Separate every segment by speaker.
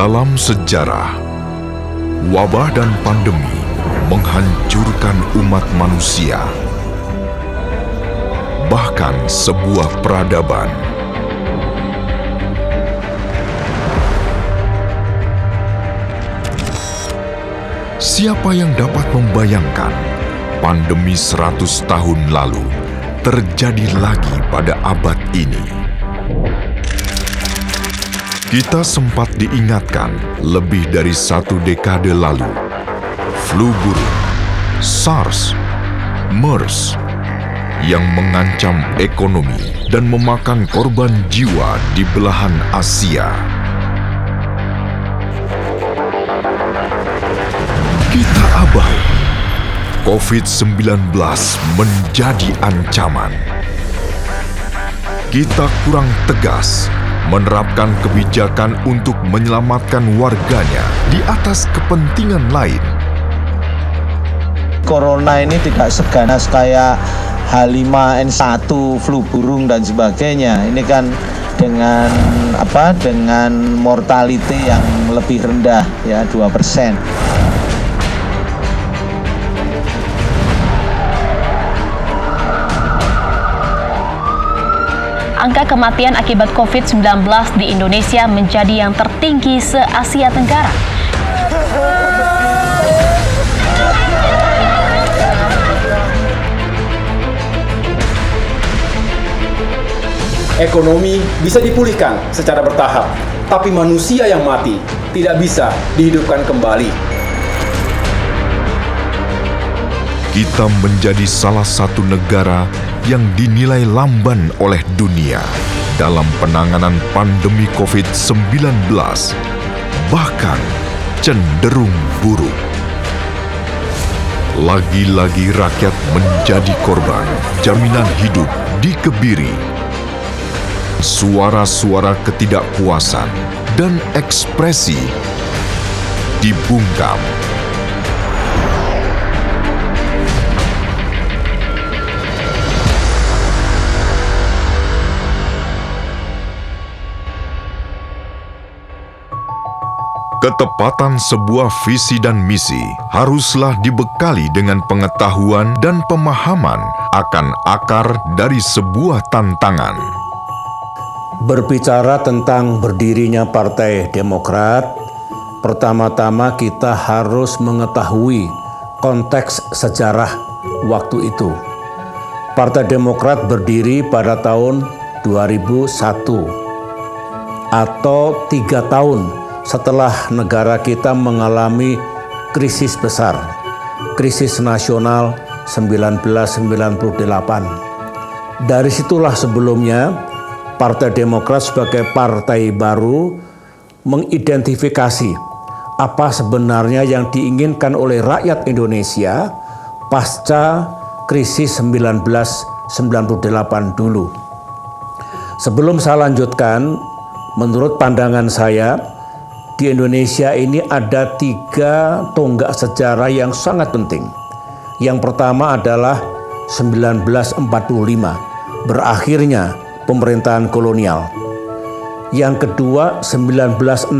Speaker 1: Dalam sejarah, wabah dan pandemi menghancurkan umat manusia, bahkan sebuah peradaban. Siapa yang dapat membayangkan pandemi 100 tahun lalu terjadi lagi pada abad ini? Kita sempat diingatkan lebih dari 1 dekade lalu. Flu burung, SARS, MERS yang mengancam ekonomi dan memakan korban jiwa di belahan Asia. Kita abai. COVID-19 menjadi ancaman. Kita kurang tegas menerapkan kebijakan untuk menyelamatkan warganya di atas kepentingan lain.
Speaker 2: Corona ini tidak seganas kayak H5N1, flu burung dan sebagainya. Ini kan dengan mortality yang lebih rendah, ya 2%.
Speaker 3: Angka kematian akibat COVID-19 di Indonesia menjadi yang tertinggi se-Asia Tenggara.
Speaker 4: Ekonomi bisa dipulihkan secara bertahap, tapi manusia yang mati tidak bisa dihidupkan kembali.
Speaker 1: Kita menjadi salah satu negara yang dinilai lamban oleh dunia dalam penanganan pandemi COVID-19, bahkan cenderung buruk. Lagi-lagi rakyat menjadi korban, jaminan hidup dikebiri. Suara-suara ketidakpuasan dan ekspresi dibungkam. Ketepatan sebuah visi dan misi haruslah dibekali dengan pengetahuan dan pemahaman akan akar dari sebuah tantangan.
Speaker 5: Berbicara tentang berdirinya Partai Demokrat, pertama-tama kita harus mengetahui konteks sejarah waktu itu. Partai Demokrat berdiri pada tahun 2001 atau 3 tahun setelah negara kita mengalami krisis besar, krisis nasional 1998. Dari situlah sebelumnya Partai Demokrat sebagai partai baru mengidentifikasi apa sebenarnya yang diinginkan oleh rakyat Indonesia pasca krisis 1998 dulu. Sebelum saya lanjutkan, menurut pandangan saya, di Indonesia ini ada 3 tonggak sejarah yang sangat penting. Yang pertama adalah 1945, berakhirnya pemerintahan kolonial. Yang kedua 1965,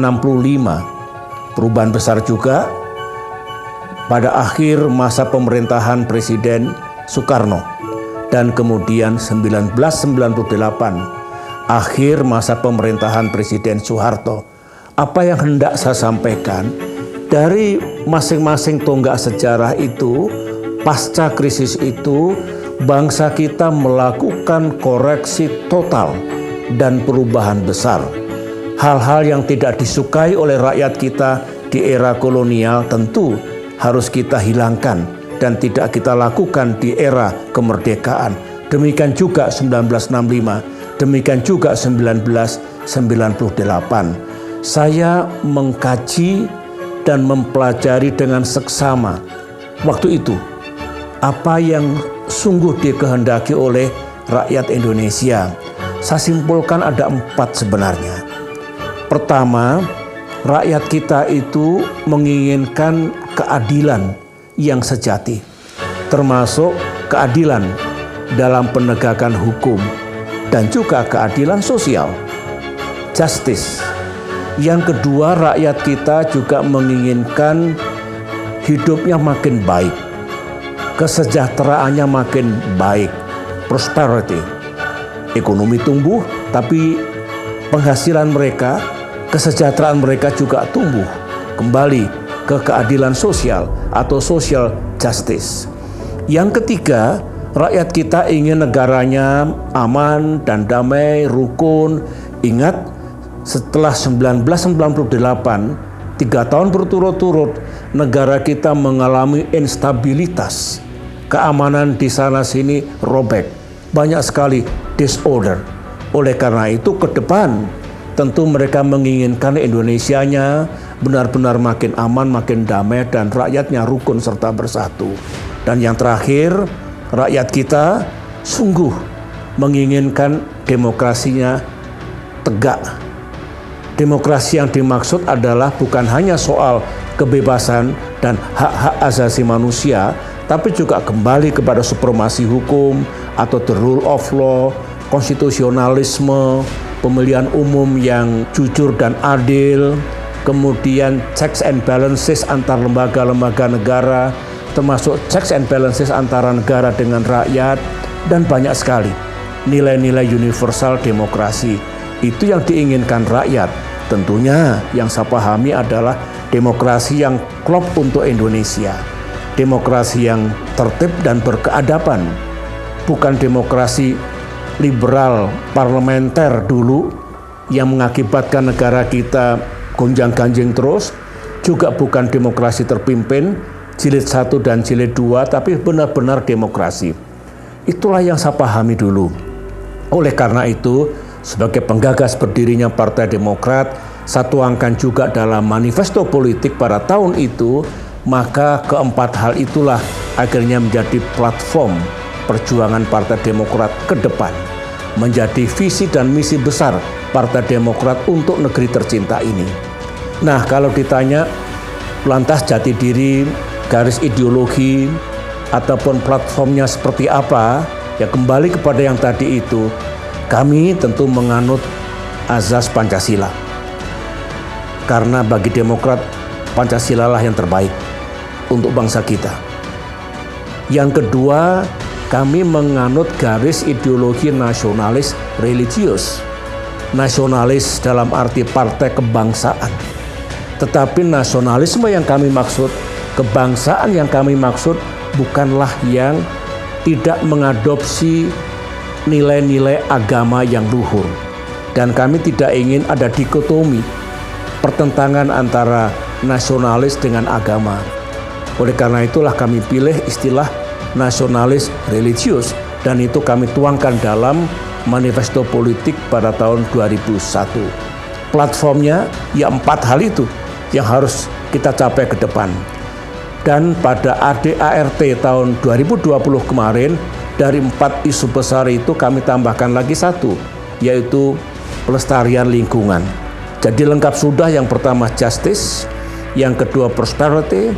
Speaker 5: perubahan besar juga pada akhir masa pemerintahan Presiden Soekarno. Dan kemudian 1998, akhir masa pemerintahan Presiden Soeharto. Apa yang hendak saya sampaikan, dari masing-masing tonggak sejarah itu, pasca krisis itu, bangsa kita melakukan koreksi total dan perubahan besar. Hal-hal yang tidak disukai oleh rakyat kita di era kolonial tentu harus kita hilangkan dan tidak kita lakukan di era kemerdekaan. Demikian juga 1965, demikian juga 1998. Saya mengkaji dan mempelajari dengan seksama waktu itu apa yang sungguh dikehendaki oleh rakyat Indonesia. Saya simpulkan ada 4 sebenarnya. Pertama, rakyat kita itu menginginkan keadilan yang sejati, termasuk keadilan dalam penegakan hukum dan juga keadilan sosial, justice. Yang kedua, rakyat kita juga menginginkan hidupnya makin baik, kesejahteraannya makin baik, prosperity. Ekonomi tumbuh, tapi penghasilan mereka, kesejahteraan mereka juga tumbuh. Kembali ke keadilan sosial atau social justice. Yang ketiga, rakyat kita ingin negaranya aman dan damai, rukun. Ingat, setelah 1998, 3 tahun berturut-turut, negara kita mengalami instabilitas. Keamanan di sana-sini robek. Banyak sekali disorder. Oleh karena itu, ke depan tentu mereka menginginkan Indonesianya benar-benar makin aman, makin damai, dan rakyatnya rukun serta bersatu. Dan yang terakhir, rakyat kita sungguh menginginkan demokrasinya tegak. Demokrasi yang dimaksud adalah bukan hanya soal kebebasan dan hak-hak asasi manusia, tapi juga kembali kepada supremasi hukum atau the rule of law, konstitusionalisme, pemilihan umum yang jujur dan adil, kemudian checks and balances antar lembaga-lembaga negara, termasuk checks and balances antara negara dengan rakyat, dan banyak sekali nilai-nilai universal demokrasi. Itu yang diinginkan rakyat. Tentunya yang saya pahami adalah demokrasi yang klop untuk Indonesia, demokrasi yang tertib dan berkeadaban, bukan demokrasi liberal parlementer dulu yang mengakibatkan negara kita gonjang-ganjing terus, juga bukan demokrasi terpimpin jilid 1 dan jilid 2, tapi benar-benar demokrasi. Itulah yang saya pahami dulu. Oleh karena itu, sebagai penggagas berdirinya Partai Demokrat, saya tuangkan juga dalam manifesto politik pada tahun itu, maka keempat hal itulah akhirnya menjadi platform perjuangan Partai Demokrat ke depan, menjadi visi dan misi besar Partai Demokrat untuk negeri tercinta ini. Nah, kalau ditanya lantas jati diri, garis ideologi, ataupun platformnya seperti apa, ya kembali kepada yang tadi itu. Kami tentu menganut azas Pancasila. Karena bagi Demokrat, Pancasila lah yang terbaik untuk bangsa kita. Yang kedua, kami menganut garis ideologi nasionalis religius. Nasionalis dalam arti partai kebangsaan. Tetapi nasionalisme yang kami maksud, kebangsaan yang kami maksud bukanlah yang tidak mengadopsi nilai-nilai agama yang luhur. Dan kami tidak ingin ada dikotomi, pertentangan antara nasionalis dengan agama. Oleh karena itulah kami pilih istilah nasionalis religius, dan itu kami tuangkan dalam manifesto politik pada tahun 2001. Platformnya ya 4 hal itu yang harus kita capai ke depan. Dan pada ADART tahun 2020 kemarin, dari 4 isu besar itu kami tambahkan lagi 1, yaitu pelestarian lingkungan. Jadi lengkap sudah, yang pertama justice, yang kedua prosperity,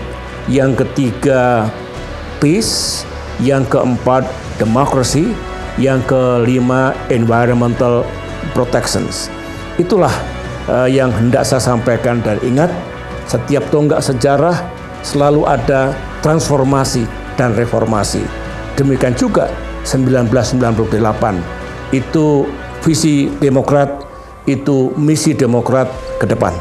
Speaker 5: yang ketiga peace, yang keempat democracy, yang kelima environmental protections. Itulah yang hendak saya sampaikan. Dan ingat, setiap tonggak sejarah selalu ada transformasi dan reformasi. Demikian juga 1998. Itu visi Demokrat, itu misi Demokrat ke depan.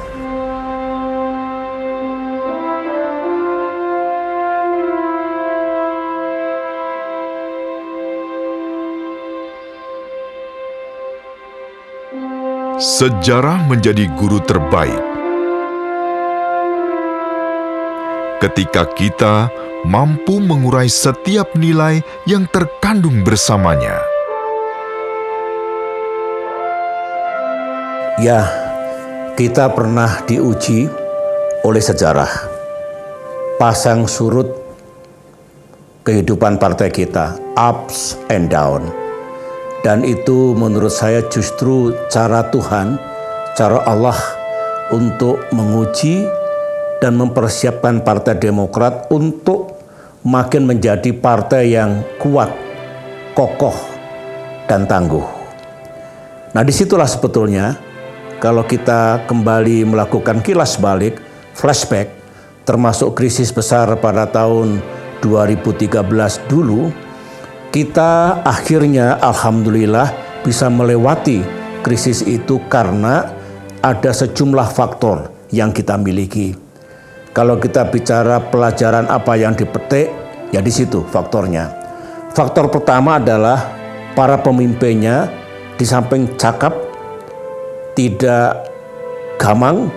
Speaker 1: Sejarah menjadi guru terbaik ketika kita mampu mengurai setiap nilai yang terkandung bersamanya.
Speaker 5: Ya, kita pernah diuji oleh sejarah. Pasang surut kehidupan partai kita, ups and down. Dan itu menurut saya justru cara Tuhan, cara Allah untuk menguji dan mempersiapkan Partai Demokrat untuk makin menjadi partai yang kuat, kokoh, dan tangguh. Nah, disitulah sebetulnya kalau kita kembali melakukan kilas balik, flashback, termasuk krisis besar pada tahun 2013 dulu, kita akhirnya alhamdulillah bisa melewati krisis itu karena ada sejumlah faktor yang kita miliki. Kalau kita bicara pelajaran apa yang dipetik, ya di situ faktornya. Faktor pertama adalah para pemimpinnya di samping cakap, tidak gamang,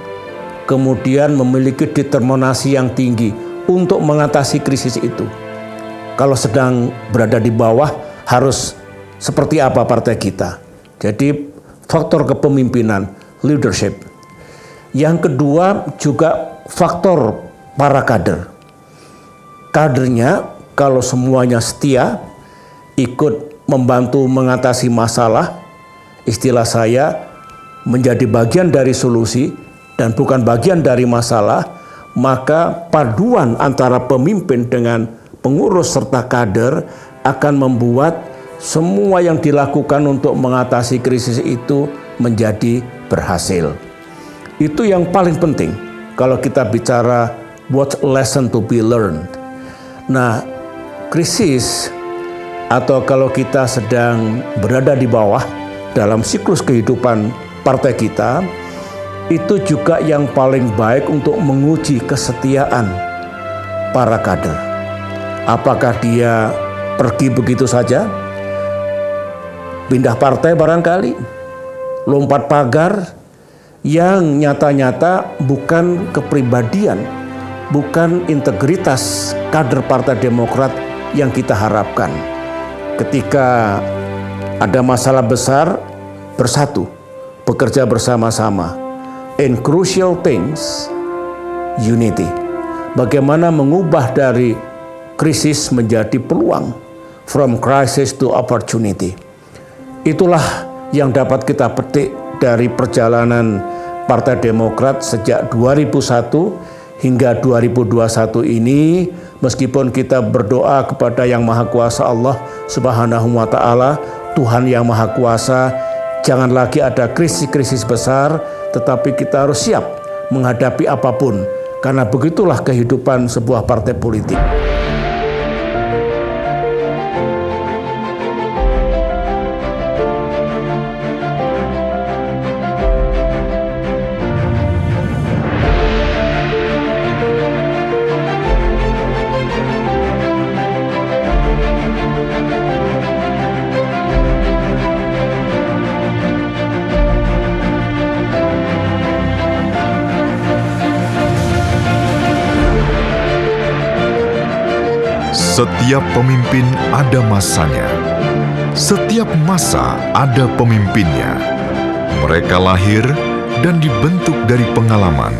Speaker 5: kemudian memiliki determinasi yang tinggi untuk mengatasi krisis itu. Kalau sedang berada di bawah, harus seperti apa partai kita. Jadi faktor kepemimpinan, leadership. Yang kedua juga faktor para kader. Kadernya kalau semuanya setia, ikut membantu mengatasi masalah, istilah saya menjadi bagian dari solusi dan bukan bagian dari masalah, maka paduan antara pemimpin dengan pengurus serta kader akan membuat semua yang dilakukan untuk mengatasi krisis itu menjadi berhasil. Itu yang paling penting kalau kita bicara what lesson to be learned. Nah, krisis atau kalau kita sedang berada di bawah dalam siklus kehidupan partai kita, itu juga yang paling baik untuk menguji kesetiaan para kader. Apakah dia pergi begitu saja, pindah partai barangkali, lompat pagar, yang nyata-nyata bukan kepribadian, bukan integritas kader Partai Demokrat yang kita harapkan. Ketika ada masalah besar, bersatu, bekerja bersama-sama. In crucial things, unity. Bagaimana mengubah dari krisis menjadi peluang, from crisis to opportunity. Itulah yang dapat kita petik dari perjalanan Partai Demokrat sejak 2001 hingga 2021 ini, meskipun kita berdoa kepada Yang Maha Kuasa Allah Subhanahu wa Ta'ala, Tuhan yang Maha Kuasa, jangan lagi ada krisis-krisis besar, tetapi kita harus siap menghadapi apapun, karena begitulah kehidupan sebuah partai politik.
Speaker 1: Setiap pemimpin ada masanya. Setiap masa ada pemimpinnya. Mereka lahir dan dibentuk dari pengalaman.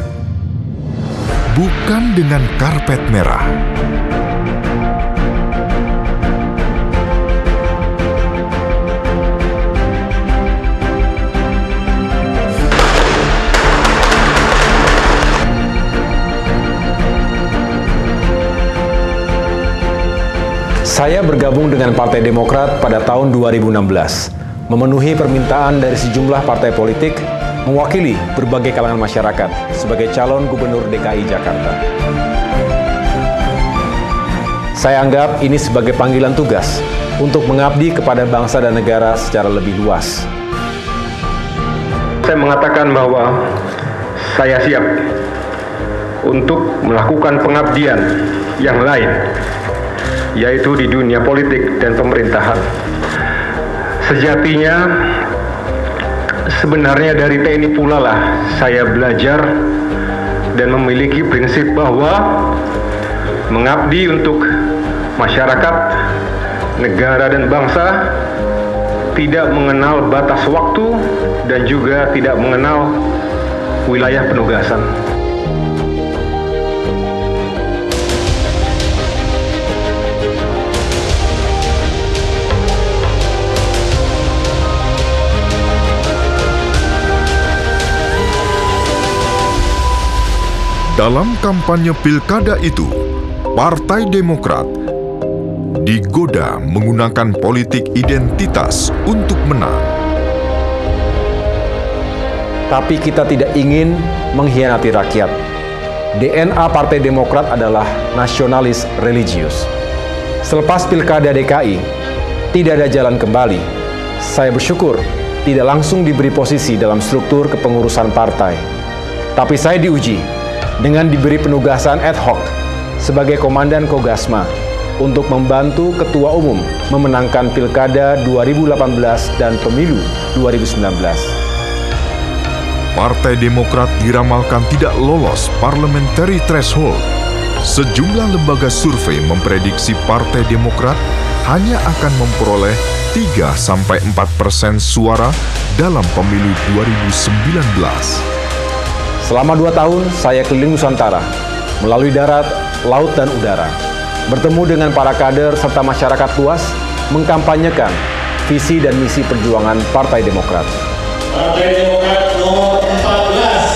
Speaker 1: Bukan dengan karpet merah.
Speaker 4: Saya bergabung dengan Partai Demokrat pada tahun 2016, memenuhi permintaan dari sejumlah partai politik, mewakili berbagai kalangan masyarakat sebagai calon gubernur DKI Jakarta. Saya anggap ini sebagai panggilan tugas untuk mengabdi kepada bangsa dan negara secara lebih luas.
Speaker 6: Saya mengatakan bahwa saya siap untuk melakukan pengabdian yang lain, yaitu di dunia politik dan pemerintahan. Sejatinya, sebenarnya dari TNI pula lah saya belajar dan memiliki prinsip bahwa mengabdi untuk masyarakat, negara dan bangsa tidak mengenal batas waktu dan juga tidak mengenal wilayah penugasan.
Speaker 1: Dalam kampanye pilkada itu, Partai Demokrat digoda menggunakan politik identitas untuk menang.
Speaker 4: Tapi kita tidak ingin mengkhianati rakyat. DNA Partai Demokrat adalah nasionalis religius. Selepas Pilkada DKI, tidak ada jalan kembali. Saya bersyukur tidak langsung diberi posisi dalam struktur kepengurusan partai. Tapi saya diuji dengan diberi penugasan ad hoc sebagai Komandan Kogasma untuk membantu Ketua Umum memenangkan Pilkada 2018 dan Pemilu 2019.
Speaker 1: Partai Demokrat diramalkan tidak lolos parliamentary threshold. Sejumlah lembaga survei memprediksi Partai Demokrat hanya akan memperoleh 3-4% suara dalam pemilu 2019.
Speaker 4: Selama 2 tahun, saya keliling Nusantara, melalui darat, laut, dan udara. Bertemu dengan para kader serta masyarakat luas, mengkampanyekan visi dan misi perjuangan Partai Demokrat.
Speaker 7: Partai Demokrat nomor 14.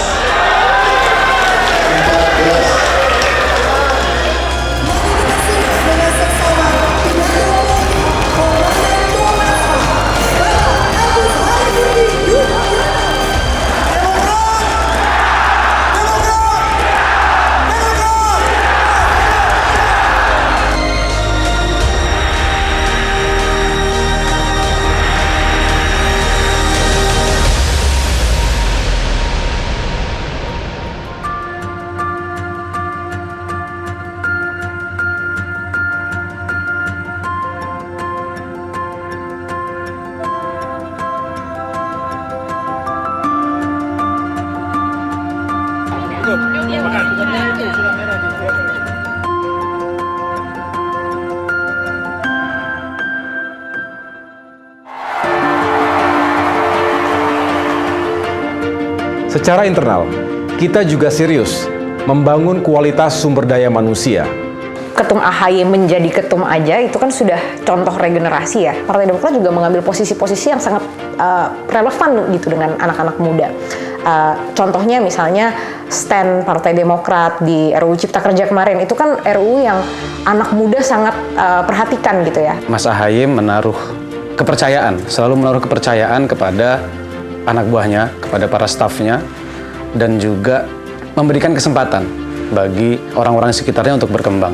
Speaker 4: Secara internal, kita juga serius membangun kualitas sumber daya manusia.
Speaker 8: Ketum AHY menjadi ketum aja itu kan sudah contoh regenerasi ya. Partai Demokrat juga mengambil posisi-posisi yang sangat relevan gitu dengan anak-anak muda. Contohnya misalnya stand Partai Demokrat di RUU Cipta Kerja kemarin, itu kan RUU yang anak muda sangat perhatikan gitu ya.
Speaker 9: Mas AHY selalu menaruh kepercayaan kepada anak buahnya, kepada para stafnya, dan juga memberikan kesempatan bagi orang-orang di sekitarnya untuk berkembang.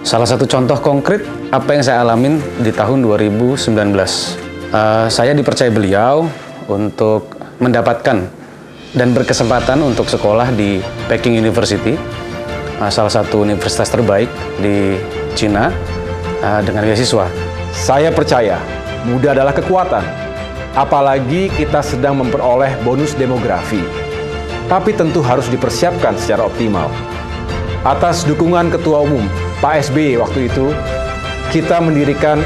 Speaker 9: Salah satu contoh konkret apa yang saya alamin di tahun 2019. Saya dipercaya beliau untuk mendapatkan dan berkesempatan untuk sekolah di Peking University, salah satu universitas terbaik di Cina, dengan beasiswa.
Speaker 4: Saya percaya muda adalah kekuatan, apalagi kita sedang memperoleh bonus demografi. Tapi tentu harus dipersiapkan secara optimal. Atas dukungan Ketua Umum Pak SBY waktu itu, kita mendirikan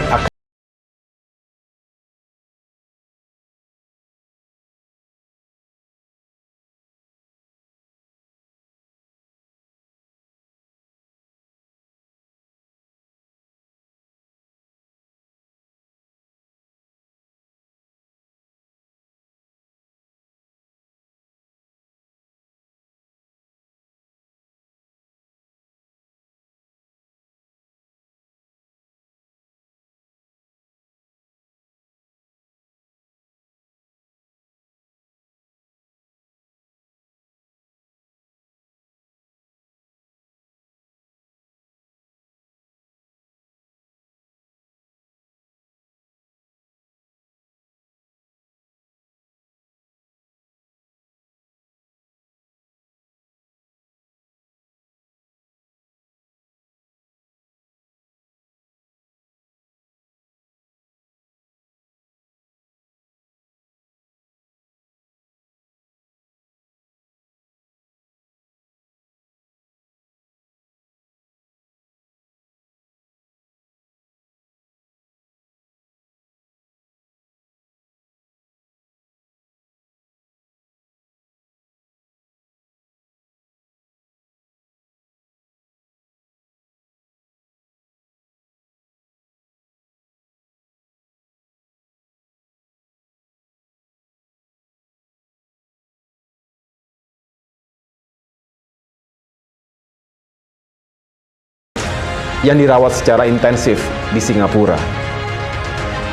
Speaker 4: yang dirawat secara intensif di Singapura.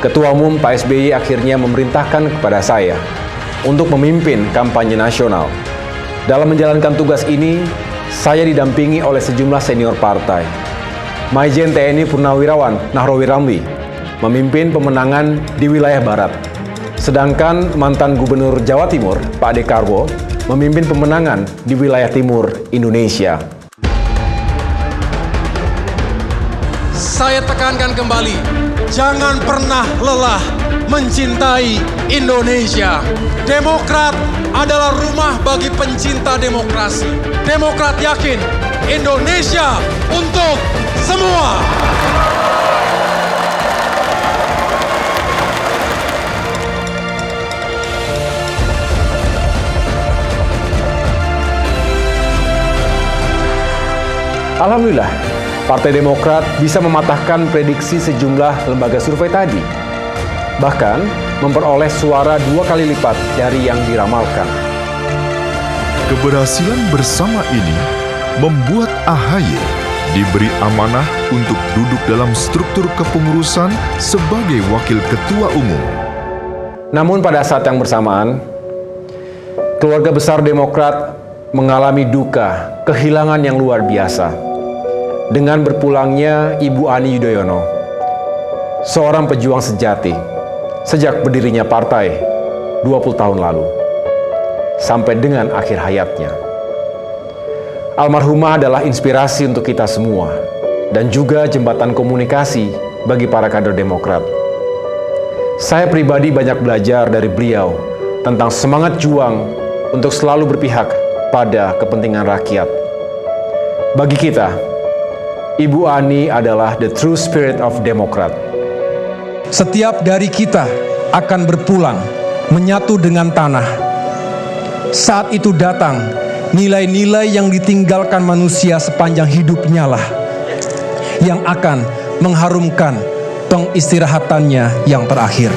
Speaker 4: Ketua Umum Pak SBY akhirnya memerintahkan kepada saya untuk memimpin kampanye nasional. Dalam menjalankan tugas ini, saya didampingi oleh sejumlah senior partai. Maijen TNI Purnawirawan Nahrawi Ramli memimpin pemenangan di wilayah Barat. Sedangkan mantan Gubernur Jawa Timur, Pak Dekarwo, memimpin pemenangan di wilayah Timur Indonesia.
Speaker 10: Saya tekankan kembali, jangan pernah lelah mencintai Indonesia. Demokrat adalah rumah bagi pencinta demokrasi. Demokrat yakin Indonesia untuk semua.
Speaker 4: Alhamdulillah, Partai Demokrat bisa mematahkan prediksi sejumlah lembaga survei tadi. Bahkan, memperoleh suara 2 kali lipat dari yang diramalkan.
Speaker 1: Keberhasilan bersama ini membuat AHY diberi amanah untuk duduk dalam struktur kepengurusan sebagai Wakil Ketua Umum.
Speaker 4: Namun pada saat yang bersamaan, keluarga besar Demokrat mengalami duka, kehilangan yang luar biasa. Dengan berpulangnya Ibu Ani Yudhoyono, seorang pejuang sejati, sejak berdirinya partai 20 tahun lalu, sampai dengan akhir hayatnya. Almarhumah adalah inspirasi untuk kita semua, dan juga jembatan komunikasi bagi para kader Demokrat. Saya pribadi banyak belajar dari beliau tentang semangat juang untuk selalu berpihak pada kepentingan rakyat. Bagi kita, Ibu Ani adalah the true spirit of Demokrat.
Speaker 10: Setiap dari kita akan berpulang, menyatu dengan tanah. Saat itu datang, nilai-nilai yang ditinggalkan manusia sepanjang hidupnya lah yang akan mengharumkan pengistirahatannya yang terakhir.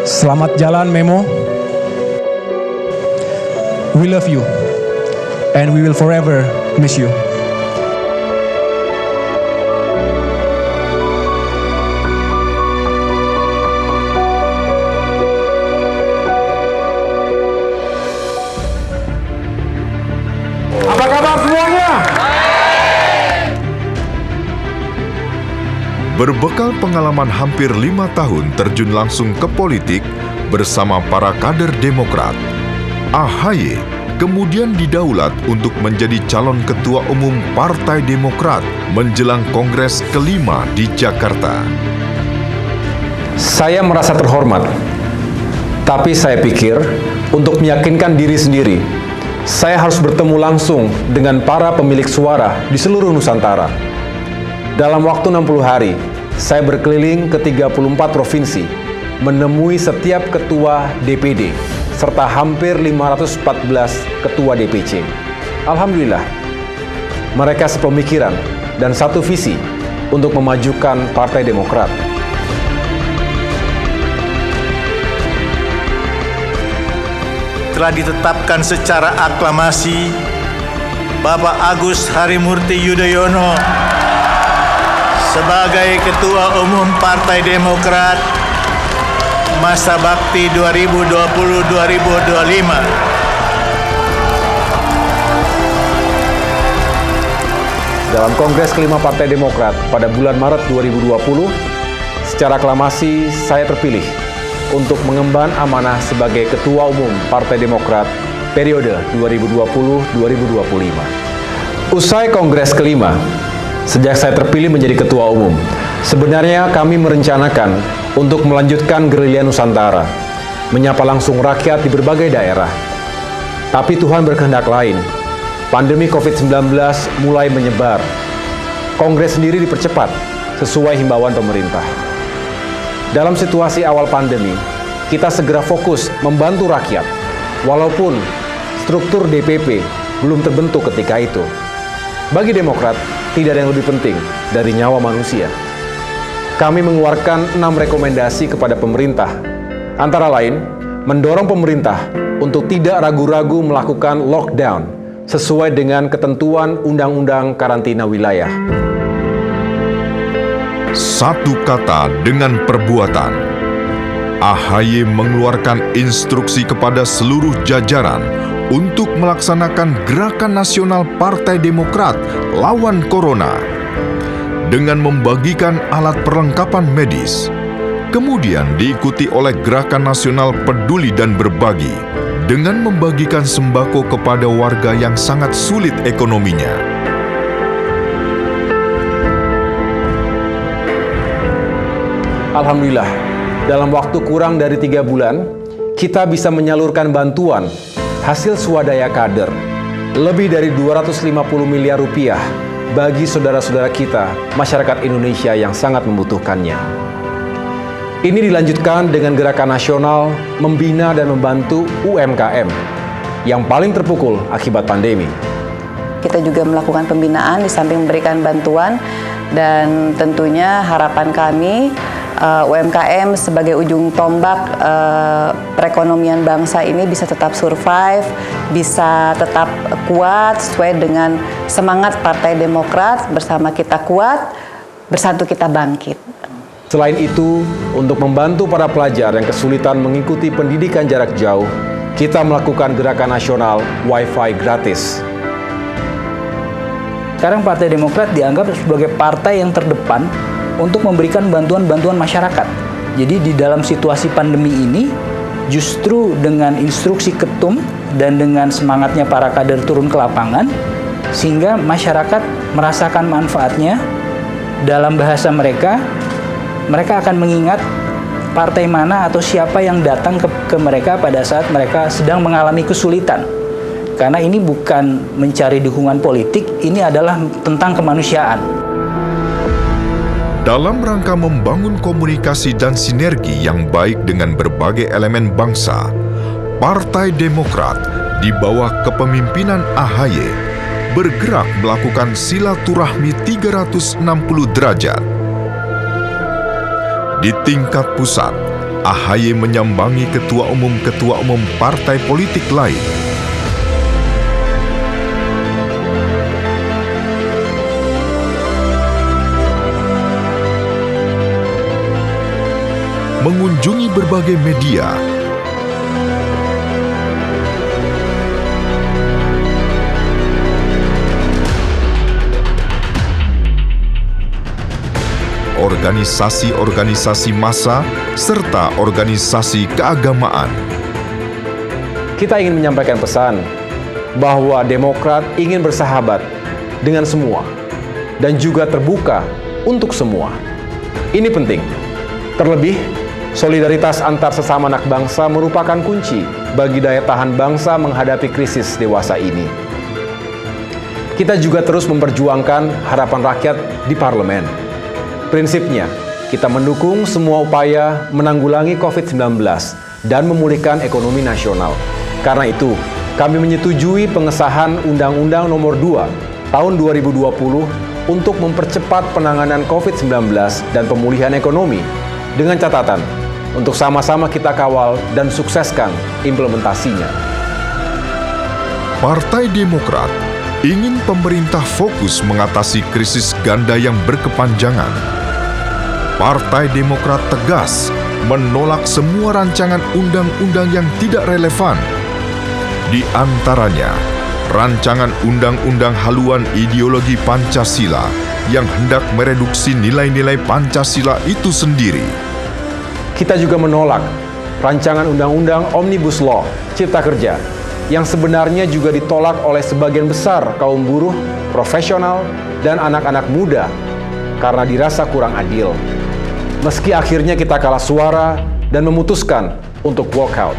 Speaker 10: Selamat jalan, Memo. We love you, and we will forever miss you.
Speaker 4: Apa kabar semuanya?
Speaker 1: Berbekal pengalaman hampir 5 tahun terjun langsung ke politik bersama para kader Demokrat, AHY kemudian didaulat untuk menjadi calon Ketua Umum Partai Demokrat menjelang Kongres ke-5 di Jakarta.
Speaker 4: Saya merasa terhormat, tapi saya pikir untuk meyakinkan diri sendiri, saya harus bertemu langsung dengan para pemilik suara di seluruh Nusantara. Dalam waktu 60 hari, saya berkeliling ke 34 provinsi, menemui setiap ketua DPD, serta hampir 514 ketua DPC. Alhamdulillah, mereka sepemikiran dan satu visi untuk memajukan Partai Demokrat.
Speaker 11: Telah ditetapkan secara aklamasi Bapak Agus Harimurti Yudhoyono sebagai Ketua Umum Partai Demokrat masa bakti 2020-2025.
Speaker 4: Dalam Kongres ke-5 Partai Demokrat pada bulan Maret 2020, secara aklamasi saya terpilih untuk mengemban amanah sebagai Ketua Umum Partai Demokrat periode 2020-2025. Usai Kongres ke-5, sejak saya terpilih menjadi Ketua Umum, sebenarnya kami merencanakan untuk melanjutkan gerilya Nusantara, menyapa langsung rakyat di berbagai daerah. Tapi Tuhan berkehendak lain. Pandemi COVID-19 mulai menyebar. Kongres sendiri dipercepat sesuai himbauan pemerintah. Dalam situasi awal pandemi, kita segera fokus membantu rakyat, walaupun struktur DPP belum terbentuk ketika itu. Bagi Demokrat, tidak ada yang lebih penting dari nyawa manusia. Kami mengeluarkan 6 rekomendasi kepada pemerintah, antara lain, mendorong pemerintah untuk tidak ragu-ragu melakukan lockdown sesuai dengan ketentuan Undang-Undang Karantina Wilayah.
Speaker 1: Satu kata dengan perbuatan. AHY mengeluarkan instruksi kepada seluruh jajaran untuk melaksanakan gerakan nasional Partai Demokrat lawan Corona dengan membagikan alat perlengkapan medis. Kemudian diikuti oleh gerakan nasional peduli dan berbagi dengan membagikan sembako kepada warga yang sangat sulit ekonominya.
Speaker 4: Alhamdulillah, dalam waktu kurang dari 3 bulan, kita bisa menyalurkan bantuan hasil swadaya kader lebih dari 250 miliar rupiah bagi saudara-saudara kita, masyarakat Indonesia yang sangat membutuhkannya. Ini dilanjutkan dengan gerakan nasional membina dan membantu UMKM yang paling terpukul akibat pandemi.
Speaker 12: Kita juga melakukan pembinaan di samping memberikan bantuan, dan tentunya harapan kami UMKM sebagai ujung tombak perekonomian bangsa ini bisa tetap survive, bisa tetap kuat sesuai dengan semangat Partai Demokrat, bersama kita kuat, bersatu kita bangkit.
Speaker 4: Selain itu, untuk membantu para pelajar yang kesulitan mengikuti pendidikan jarak jauh, kita melakukan gerakan nasional Wi-Fi gratis.
Speaker 13: Sekarang Partai Demokrat dianggap sebagai partai yang terdepan untuk memberikan bantuan-bantuan masyarakat. Jadi di dalam situasi pandemi ini, justru dengan instruksi ketum dan dengan semangatnya para kader turun ke lapangan, sehingga masyarakat merasakan manfaatnya. Dalam bahasa mereka akan mengingat partai mana atau siapa yang datang ke mereka pada saat mereka sedang mengalami kesulitan. Karena ini bukan mencari dukungan politik, ini adalah tentang kemanusiaan.
Speaker 1: Dalam rangka membangun komunikasi dan sinergi yang baik dengan berbagai elemen bangsa, Partai Demokrat di bawah kepemimpinan AHY bergerak melakukan silaturahmi 360 derajat. Di tingkat pusat, AHY menyambangi ketua umum partai politik lain. Mengunjungi berbagai media, organisasi-organisasi massa, serta organisasi keagamaan.
Speaker 4: Kita ingin menyampaikan pesan bahwa Demokrat ingin bersahabat dengan semua dan juga terbuka untuk semua. Ini penting. Terlebih, solidaritas antar sesama anak bangsa merupakan kunci bagi daya tahan bangsa menghadapi krisis dewasa ini. Kita juga terus memperjuangkan harapan rakyat di parlemen. Prinsipnya, kita mendukung semua upaya menanggulangi COVID-19 dan memulihkan ekonomi nasional. Karena itu, kami menyetujui pengesahan Undang-Undang Nomor 2 Tahun 2020 untuk mempercepat penanganan COVID-19 dan pemulihan ekonomi dengan catatan untuk sama-sama kita kawal dan sukseskan implementasinya.
Speaker 1: Partai Demokrat ingin pemerintah fokus mengatasi krisis ganda yang berkepanjangan. Partai Demokrat tegas menolak semua rancangan undang-undang yang tidak relevan. Di antaranya, rancangan undang-undang haluan ideologi Pancasila yang hendak mereduksi nilai-nilai Pancasila itu sendiri.
Speaker 4: Kita juga menolak rancangan undang-undang Omnibus Law Cipta Kerja yang sebenarnya juga ditolak oleh sebagian besar kaum buruh, profesional, dan anak-anak muda karena dirasa kurang adil. Meski akhirnya kita kalah suara dan memutuskan untuk walkout.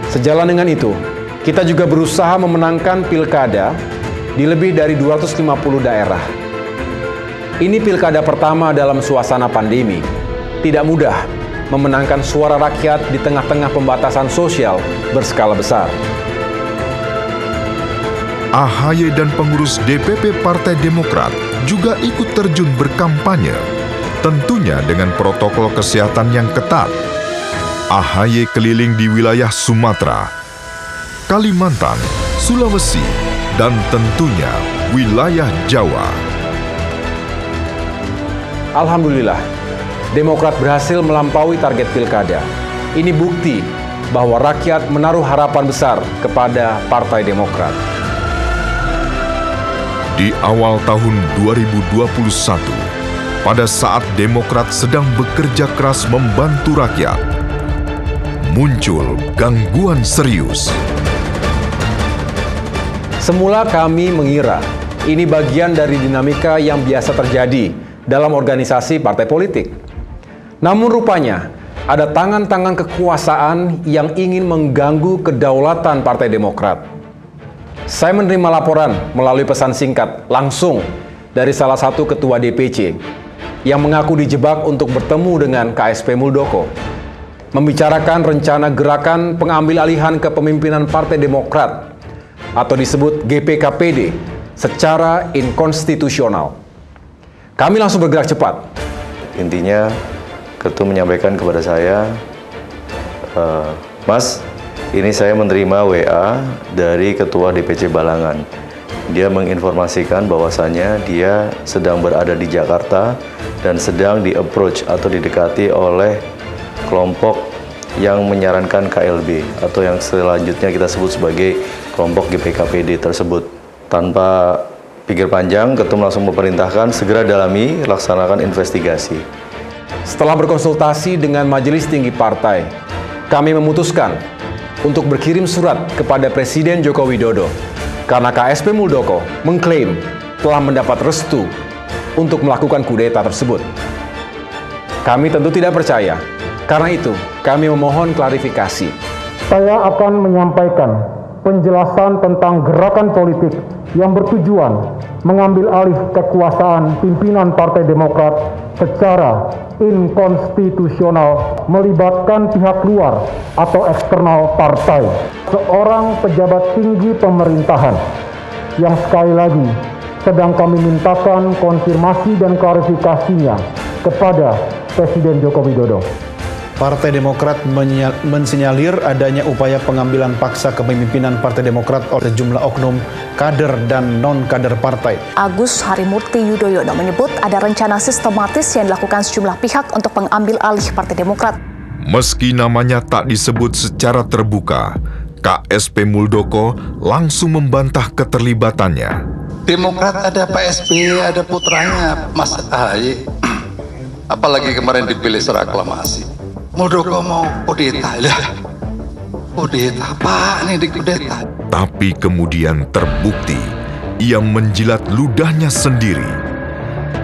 Speaker 4: Sejalan dengan itu, kita juga berusaha memenangkan pilkada di lebih dari 250 daerah. Ini pilkada pertama dalam suasana pandemi. Tidak mudah memenangkan suara rakyat di tengah-tengah pembatasan sosial berskala besar.
Speaker 1: AHY dan pengurus DPP Partai Demokrat juga ikut terjun berkampanye, tentunya dengan protokol kesehatan yang ketat. AHY keliling di wilayah Sumatera, Kalimantan, Sulawesi, dan tentunya wilayah Jawa.
Speaker 4: Alhamdulillah, Demokrat berhasil melampaui target pilkada. Ini bukti bahwa rakyat menaruh harapan besar kepada Partai Demokrat.
Speaker 1: Di awal tahun 2021, pada saat Demokrat sedang bekerja keras membantu rakyat, muncul gangguan serius.
Speaker 4: Semula kami mengira ini bagian dari dinamika yang biasa terjadi dalam organisasi partai politik. Namun rupanya ada tangan-tangan kekuasaan yang ingin mengganggu kedaulatan Partai Demokrat. Saya menerima laporan melalui pesan singkat langsung dari salah satu ketua DPC yang mengaku dijebak untuk bertemu dengan KSP Muldoko, membicarakan rencana gerakan pengambil alihan kepemimpinan Partai Demokrat atau disebut GPKPD secara inkonstitusional. Kami langsung bergerak cepat.
Speaker 14: Intinya, Ketum menyampaikan kepada saya, Mas, ini saya menerima WA dari Ketua DPC Balangan. Dia menginformasikan bahwasannya dia sedang berada di Jakarta dan sedang di-approach atau didekati oleh kelompok yang menyarankan KLB atau yang selanjutnya kita sebut sebagai kelompok GPKPD tersebut. Tanpa pikir panjang, Ketum langsung memerintahkan segera dalami, laksanakan investigasi.
Speaker 4: Setelah berkonsultasi dengan Majelis Tinggi Partai, kami memutuskan untuk berkirim surat kepada Presiden Joko Widodo karena KSP Muldoko mengklaim telah mendapat restu untuk melakukan kudeta tersebut. Kami tentu tidak percaya, karena itu kami memohon klarifikasi.
Speaker 15: Saya akan menyampaikan penjelasan tentang gerakan politik yang bertujuan mengambil alih kekuasaan pimpinan Partai Demokrat secara inkonstitusional melibatkan pihak luar atau eksternal partai. Seorang pejabat tinggi pemerintahan yang sekali lagi sedang kami mintakan konfirmasi dan klarifikasinya kepada Presiden Joko Widodo.
Speaker 16: Partai Demokrat mensinyalir adanya upaya pengambilan paksa kepemimpinan Partai Demokrat oleh sejumlah oknum kader dan non-kader partai.
Speaker 17: Agus Harimurti Yudhoyono menyebut ada rencana sistematis yang dilakukan sejumlah pihak untuk mengambil alih Partai Demokrat.
Speaker 1: Meski namanya tak disebut secara terbuka, KSP Muldoko langsung membantah keterlibatannya.
Speaker 18: Demokrat ada Pak SBY, ada putranya Mas AHY. Apalagi kemarin dipilih secara aklamasi. Muldoko mau kudeta, kudeta apa nih di kudeta?
Speaker 1: Tapi kemudian terbukti ia menjilat ludahnya sendiri.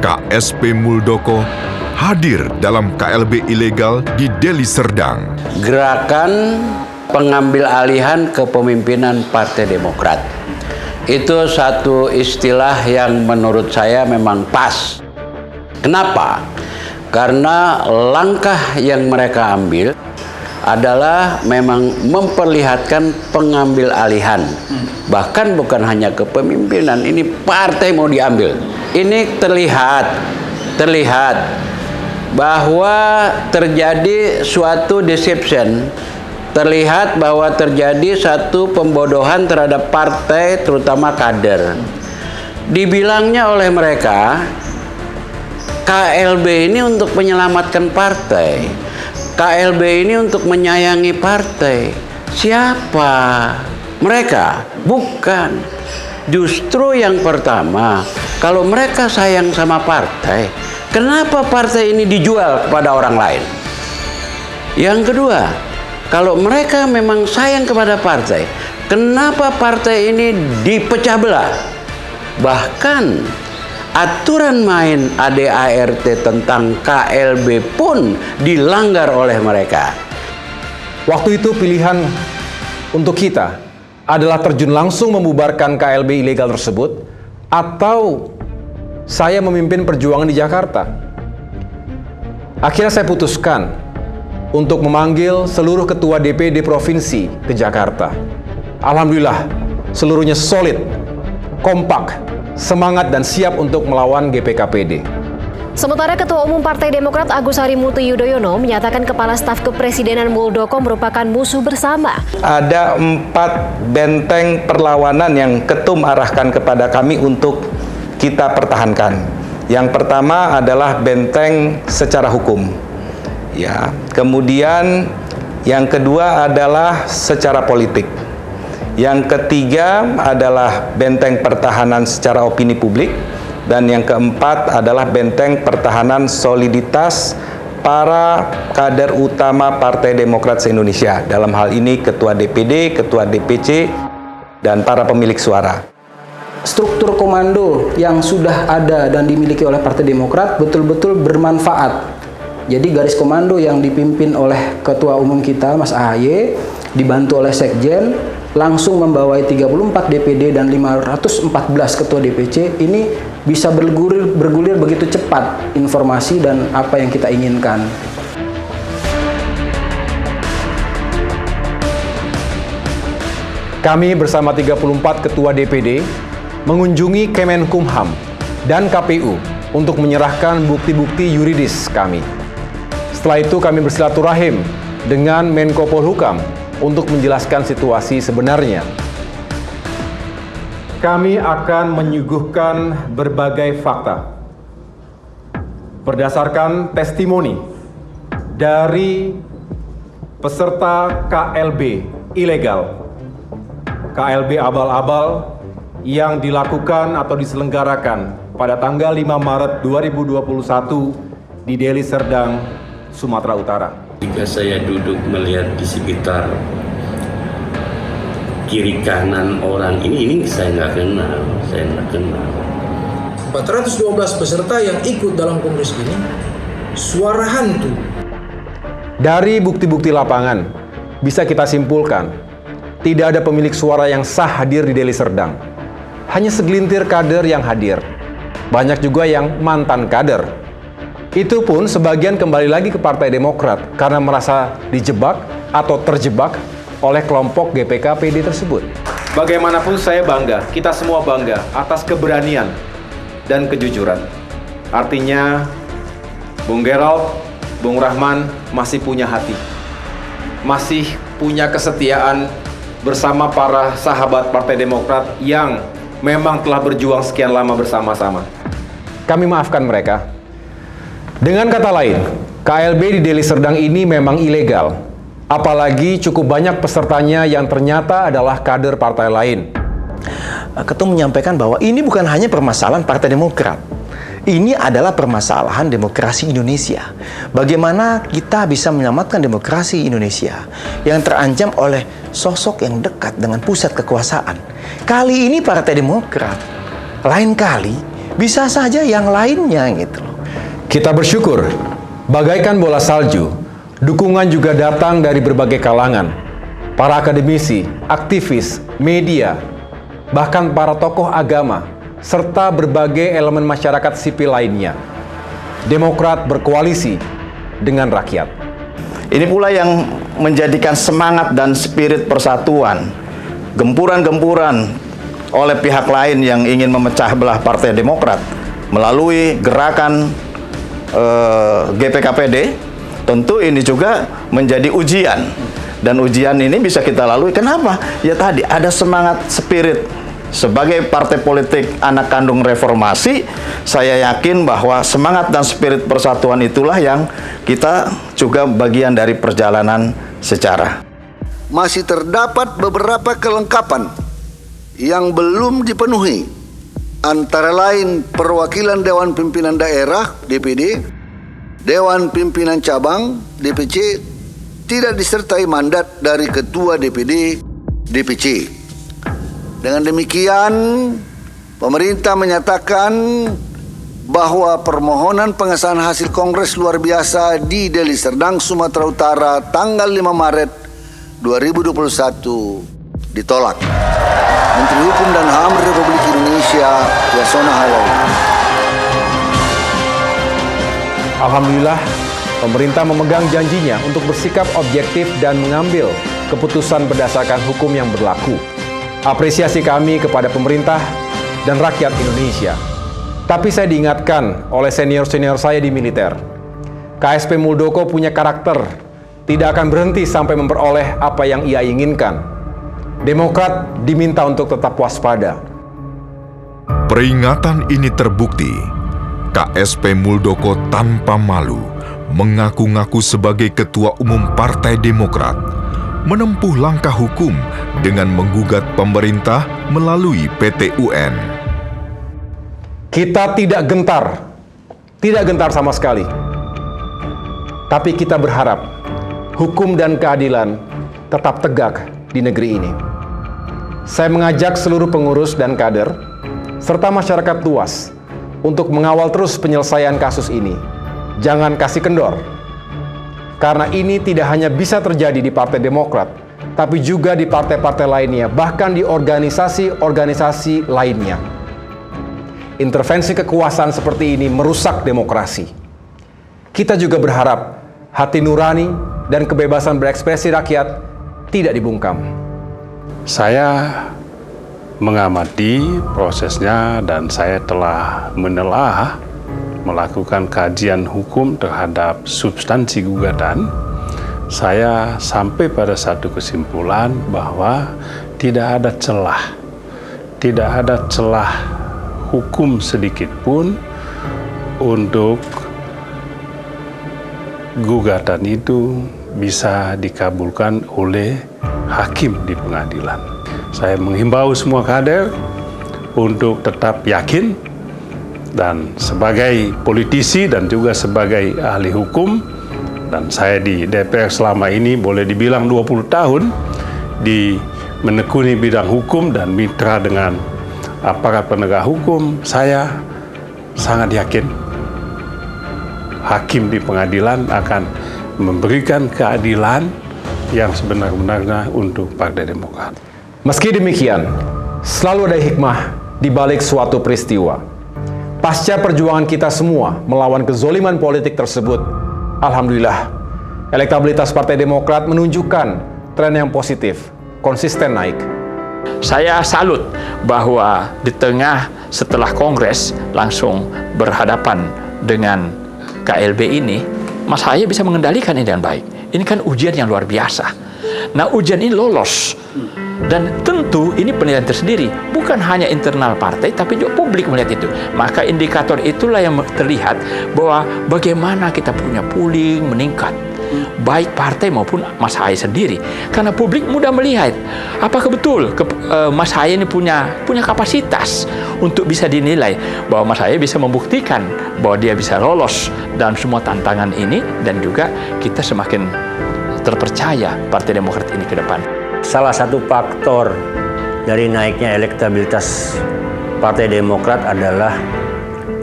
Speaker 1: KSP Muldoko hadir dalam KLB ilegal di Deli Serdang.
Speaker 19: Gerakan pengambil alihan kepemimpinan Partai Demokrat itu satu istilah yang menurut saya memang pas. Kenapa? Karena langkah yang mereka ambil adalah memang memperlihatkan pengambil alihan. Bahkan bukan hanya kepemimpinan, ini partai mau diambil. Ini terlihat bahwa terjadi suatu deception, terlihat bahwa terjadi satu pembodohan terhadap partai, terutama kader. Dibilangnya oleh mereka, KLB ini untuk menyelamatkan partai. KLB ini untuk menyayangi partai. Siapa? Mereka? Bukan. Justru yang pertama, kalau mereka sayang sama partai, kenapa partai ini dijual kepada orang lain? Yang kedua, kalau mereka memang sayang kepada partai, kenapa partai ini dipecah belah? Bahkan aturan main ADART tentang KLB pun dilanggar oleh mereka.
Speaker 4: Waktu itu pilihan untuk kita adalah terjun langsung membubarkan KLB ilegal tersebut atau saya memimpin perjuangan di Jakarta. Akhirnya saya putuskan untuk memanggil seluruh ketua DPD provinsi ke Jakarta. Alhamdulillah, seluruhnya solid, kompak, semangat dan siap untuk melawan GPKPD.
Speaker 17: Sementara Ketua Umum Partai Demokrat Agus Harimurti Yudhoyono menyatakan Kepala Staf Kepresidenan Muldoko merupakan musuh bersama.
Speaker 20: Ada 4 benteng perlawanan yang Ketum arahkan kepada kami untuk kita pertahankan. Yang pertama adalah benteng secara hukum. Ya, kemudian yang kedua adalah secara politik. Yang ketiga adalah benteng pertahanan secara opini publik. Dan yang keempat adalah benteng pertahanan soliditas para kader utama Partai Demokrat se-Indonesia. Dalam hal ini Ketua DPD, Ketua DPC, dan para pemilik suara.
Speaker 13: Struktur komando yang sudah ada dan dimiliki oleh Partai Demokrat betul-betul bermanfaat. Jadi garis komando yang dipimpin oleh Ketua Umum kita, Mas AHY, dibantu oleh Sekjen, langsung membawai 34 DPD dan 514 Ketua DPC, ini bisa bergulir begitu cepat informasi dan apa yang kita inginkan.
Speaker 4: Kami bersama 34 Ketua DPD mengunjungi Kemenkumham dan KPU untuk menyerahkan bukti-bukti yuridis kami. Setelah itu kami bersilaturahim dengan Menko Polhukam untuk menjelaskan situasi sebenarnya. Kami akan menyuguhkan berbagai fakta berdasarkan testimoni dari peserta KLB ilegal, KLB abal-abal yang dilakukan atau diselenggarakan pada tanggal 5 Maret 2021 di Deli Serdang, Sumatera Utara.
Speaker 21: Jika saya duduk melihat di sekitar kiri kanan orang ini saya nggak kenal.
Speaker 22: 412 peserta yang ikut dalam kongres ini suara hantu.
Speaker 4: Dari bukti-bukti lapangan bisa kita simpulkan tidak ada pemilik suara yang sah hadir di Deli Serdang. Hanya segelintir kader yang hadir. Banyak juga yang mantan kader. Itu pun sebagian kembali lagi ke Partai Demokrat karena merasa dijebak atau terjebak oleh kelompok GPK-PD tersebut. Bagaimanapun saya bangga, kita semua bangga atas keberanian dan kejujuran. Artinya, Bung Gerald, Bung Rahman masih punya hati. Masih punya kesetiaan bersama para sahabat Partai Demokrat yang memang telah berjuang sekian lama bersama-sama. Kami maafkan mereka. Dengan kata lain, KLB di Deli Serdang ini memang ilegal. Apalagi cukup banyak pesertanya yang ternyata adalah kader partai lain.
Speaker 5: Ketum menyampaikan bahwa ini bukan hanya permasalahan Partai Demokrat. Ini adalah permasalahan demokrasi Indonesia. Bagaimana kita bisa menyelamatkan demokrasi Indonesia yang terancam oleh sosok yang dekat dengan pusat kekuasaan. Kali ini Partai Demokrat, lain kali bisa saja yang lainnya gitu loh.
Speaker 4: Kita bersyukur, bagaikan bola salju, dukungan juga datang dari berbagai kalangan. Para akademisi, aktivis, media, bahkan para tokoh agama, serta berbagai elemen masyarakat sipil lainnya. Demokrat berkoalisi dengan rakyat.
Speaker 23: Ini pula yang menjadikan semangat dan spirit persatuan, gempuran-gempuran oleh pihak lain yang ingin memecah belah Partai Demokrat melalui gerakan GPK-PD. Tentu ini juga menjadi ujian, dan ujian ini bisa kita lalui. Kenapa? Ya tadi ada semangat spirit. Sebagai partai politik anak kandung reformasi, saya yakin bahwa semangat dan spirit persatuan itulah yang kita juga bagian dari perjalanan sejarah.
Speaker 24: Masih terdapat beberapa kelengkapan yang belum dipenuhi, antara lain perwakilan Dewan Pimpinan Daerah (DPD), Dewan Pimpinan Cabang (DPC) tidak disertai mandat dari Ketua DPD (DPC). Dengan demikian, pemerintah menyatakan bahwa permohonan pengesahan hasil Kongres Luar Biasa di Deli Serdang, Sumatera Utara tanggal 5 Maret 2021 ditolak. Menteri Hukum dan HAM Republik Indonesia, Yasona Halawi.
Speaker 4: Alhamdulillah, pemerintah memegang janjinya untuk bersikap objektif dan mengambil keputusan berdasarkan hukum yang berlaku. Apresiasi kami kepada pemerintah dan rakyat Indonesia. Tapi saya diingatkan oleh senior-senior saya di militer, KSP Muldoko punya karakter, tidak akan berhenti sampai memperoleh apa yang ia inginkan. Demokrat diminta untuk tetap waspada.
Speaker 1: Peringatan ini terbukti KSP Muldoko tanpa malu mengaku-ngaku sebagai Ketua Umum Partai Demokrat, menempuh langkah hukum dengan menggugat pemerintah melalui PT UN.
Speaker 4: Kita tidak gentar sama sekali. Tapi kita berharap hukum dan keadilan tetap tegak di negeri ini. Saya mengajak seluruh pengurus dan kader, serta masyarakat luas untuk mengawal terus penyelesaian kasus ini. Jangan kasih kendor. Karena ini tidak hanya bisa terjadi di Partai Demokrat, tapi juga di partai-partai lainnya, bahkan di organisasi-organisasi lainnya. Intervensi kekuasaan seperti ini merusak demokrasi. Kita juga berharap hati nurani dan kebebasan berekspresi rakyat tidak dibungkam.
Speaker 2: Saya mengamati prosesnya dan saya telah menelaah, melakukan kajian hukum terhadap substansi gugatan. Saya sampai pada satu kesimpulan bahwa tidak ada celah hukum sedikit pun untuk gugatan itu bisa dikabulkan oleh hakim di pengadilan. Saya menghimbau semua kader untuk tetap yakin, dan sebagai politisi dan juga sebagai ahli hukum, dan saya di DPR selama ini boleh dibilang 20 tahun di menekuni bidang hukum dan mitra dengan aparat penegak hukum, saya sangat yakin hakim di pengadilan akan memberikan keadilan yang sebenar-benarnya untuk Partai Demokrat.
Speaker 4: Meski demikian, selalu ada hikmah di balik suatu peristiwa. Pasca perjuangan kita semua melawan kezoliman politik tersebut, alhamdulillah, elektabilitas Partai Demokrat menunjukkan tren yang positif, konsisten naik.
Speaker 3: Saya salut bahwa di tengah setelah Kongres langsung berhadapan dengan KLB ini, Mas Ahaye bisa mengendalikan ini dengan baik. Ini kan ujian yang luar biasa. Nah, ujian ini lolos. Dan tentu ini penilaian tersendiri, bukan hanya internal partai, tapi juga publik melihat itu. Maka indikator itulah yang terlihat bahwa bagaimana kita punya pooling meningkat, baik partai maupun Mas Ahaye sendiri. Karena publik mudah melihat, apakah betul Mas Ahaye ini punya kapasitas untuk bisa dinilai bahwa Mas Ahaye bisa membuktikan bahwa dia bisa lolos dalam semua tantangan ini, dan juga kita semakin terpercaya Partai Demokrat ini ke depan.
Speaker 6: Salah satu faktor dari naiknya elektabilitas Partai Demokrat adalah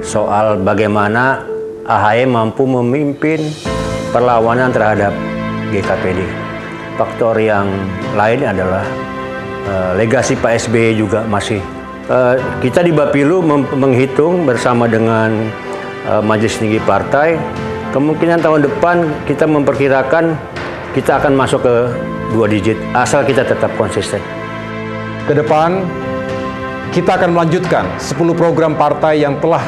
Speaker 6: soal bagaimana Ahaye mampu memimpin perlawanan terhadap GKPD. Faktor yang lain adalah legasi Pak SBY juga masih. Kita di Bapilu menghitung bersama dengan Majelis Tinggi Partai, kemungkinan tahun depan kita memperkirakan kita akan masuk ke 2 digit, asal kita tetap konsisten.
Speaker 4: Ke depan, kita akan melanjutkan 10 program partai yang telah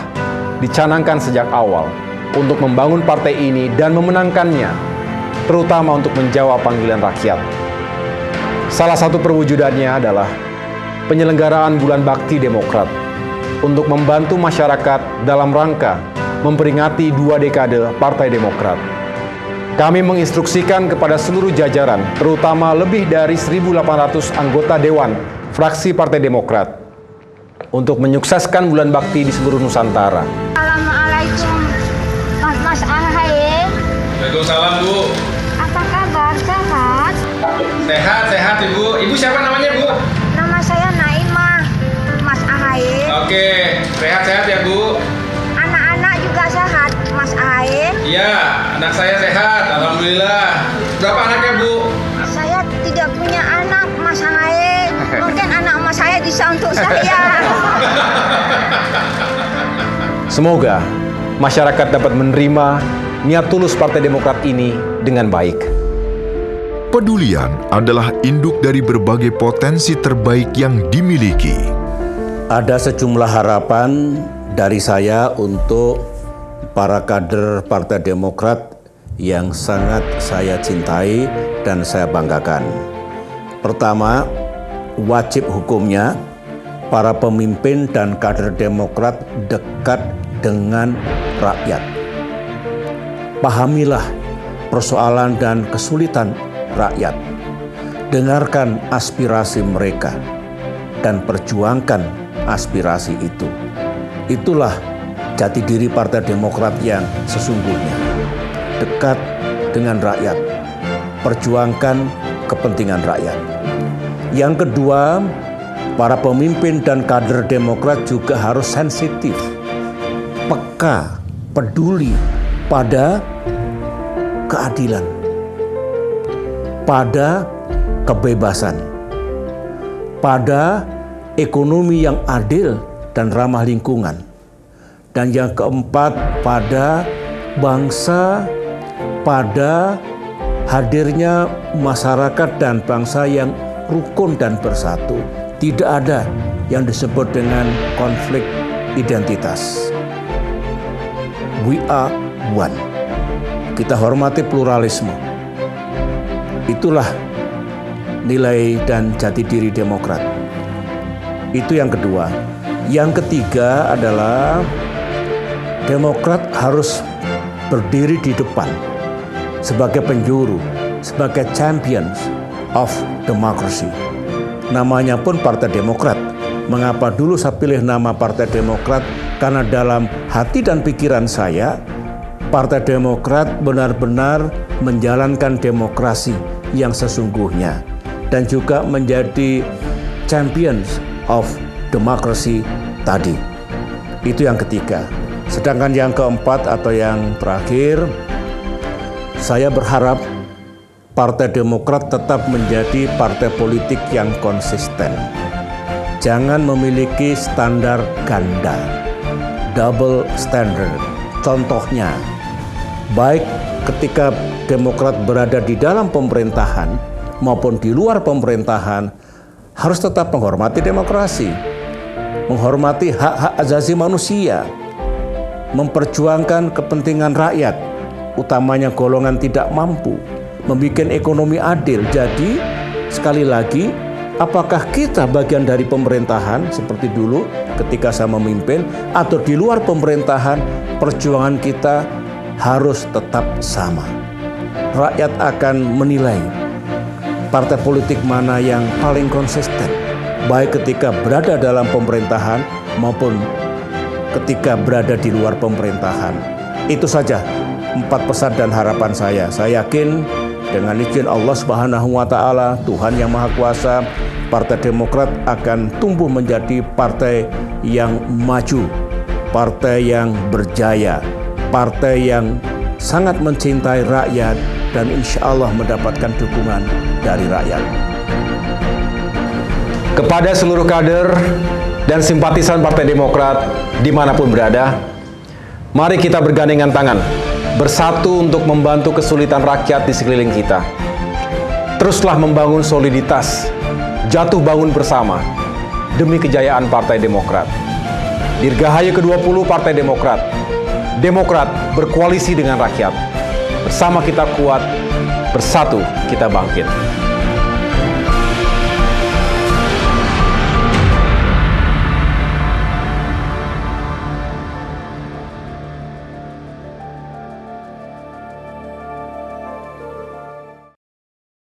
Speaker 4: dicanangkan sejak awal untuk membangun partai ini dan memenangkannya, terutama untuk menjawab panggilan rakyat. Salah satu perwujudannya adalah penyelenggaraan Bulan Bakti Demokrat untuk membantu masyarakat dalam rangka memperingati 2 dekade Partai Demokrat. Kami menginstruksikan kepada seluruh jajaran, terutama lebih dari 1.800 anggota Dewan fraksi Partai Demokrat, untuk menyukseskan Bulan Bakti di seluruh Nusantara.
Speaker 7: Assalamualaikum, Mas Ahaye.
Speaker 25: Waalaikumsalam, Bu.
Speaker 7: Apa kabar? Sehat?
Speaker 25: Sehat, Ibu. Ibu siapa namanya, Bu?
Speaker 7: Nama saya Naimah, Mas Ahaye.
Speaker 25: Oke, sehat-sehat ya, Bu.
Speaker 7: Anak-anak juga sehat, Mas Ahaye.
Speaker 25: Iya, anak saya sehat, alhamdulillah. Berapa anaknya, Bu?
Speaker 7: Saya tidak punya anak, Mas Ahaye. Mungkin anak Mas saya bisa untuk saya.
Speaker 4: Semoga masyarakat dapat menerima niat tulus Partai Demokrat ini dengan baik.
Speaker 1: Pedulian adalah induk dari berbagai potensi terbaik yang dimiliki.
Speaker 5: Ada sejumlah harapan dari saya untuk para kader Partai Demokrat yang sangat saya cintai dan saya banggakan. Pertama, wajib hukumnya para pemimpin dan kader Demokrat dekat dengan rakyat. Pahamilah persoalan dan kesulitan rakyat. Dengarkan aspirasi mereka dan perjuangkan aspirasi itu. Itulah jati diri Partai Demokrat yang sesungguhnya. Dekat dengan rakyat, perjuangkan kepentingan rakyat. Yang kedua, para pemimpin dan kader Demokrat juga harus sensitif, peka, peduli pada keadilan, pada kebebasan, pada ekonomi yang adil dan ramah lingkungan. Dan yang keempat, pada bangsa, pada hadirnya masyarakat dan bangsa yang rukun dan bersatu. Tidak ada yang disebut dengan konflik identitas. We are one. Kita hormati pluralisme. Itulah nilai dan jati diri Demokrat. Itu yang kedua. Yang ketiga adalah Demokrat harus berdiri di depan sebagai penjuru, sebagai champions of democracy. Namanya pun Partai Demokrat. Mengapa dulu saya pilih nama Partai Demokrat? Karena dalam hati dan pikiran saya, Partai Demokrat benar-benar menjalankan demokrasi yang sesungguhnya dan juga menjadi champions of democracy tadi. Itu yang ketiga. Sedangkan yang keempat atau yang terakhir, saya berharap Partai Demokrat tetap menjadi partai politik yang konsisten. Jangan memiliki standar ganda, double standard. Contohnya, baik ketika Demokrat berada di dalam pemerintahan maupun di luar pemerintahan, harus tetap menghormati demokrasi, menghormati hak-hak asasi manusia, memperjuangkan kepentingan rakyat, utamanya golongan tidak mampu, membuat ekonomi adil. Jadi, sekali lagi, apakah kita bagian dari pemerintahan seperti dulu ketika saya memimpin, atau di luar pemerintahan, perjuangan kita harus tetap sama. Rakyat akan menilai partai politik mana yang paling konsisten, baik ketika berada dalam pemerintahan maupun ketika berada di luar pemerintahan. Itu saja 4 pesan dan harapan saya. Saya yakin dengan izin Allah Subhanahu wa Ta'ala, Tuhan yang Maha Kuasa, Partai Demokrat akan tumbuh menjadi partai yang maju, partai yang berjaya, partai yang sangat mencintai rakyat dan insya Allah mendapatkan dukungan dari rakyat.
Speaker 4: Kepada seluruh kader dan simpatisan Partai Demokrat dimanapun berada, mari kita bergandengan tangan, bersatu untuk membantu kesulitan rakyat di sekeliling kita. Teruslah membangun soliditas, jatuh bangun bersama demi kejayaan Partai Demokrat. Dirgahayu ke-20 Partai Demokrat. Demokrat berkoalisi dengan rakyat. Bersama kita kuat, bersatu kita bangkit.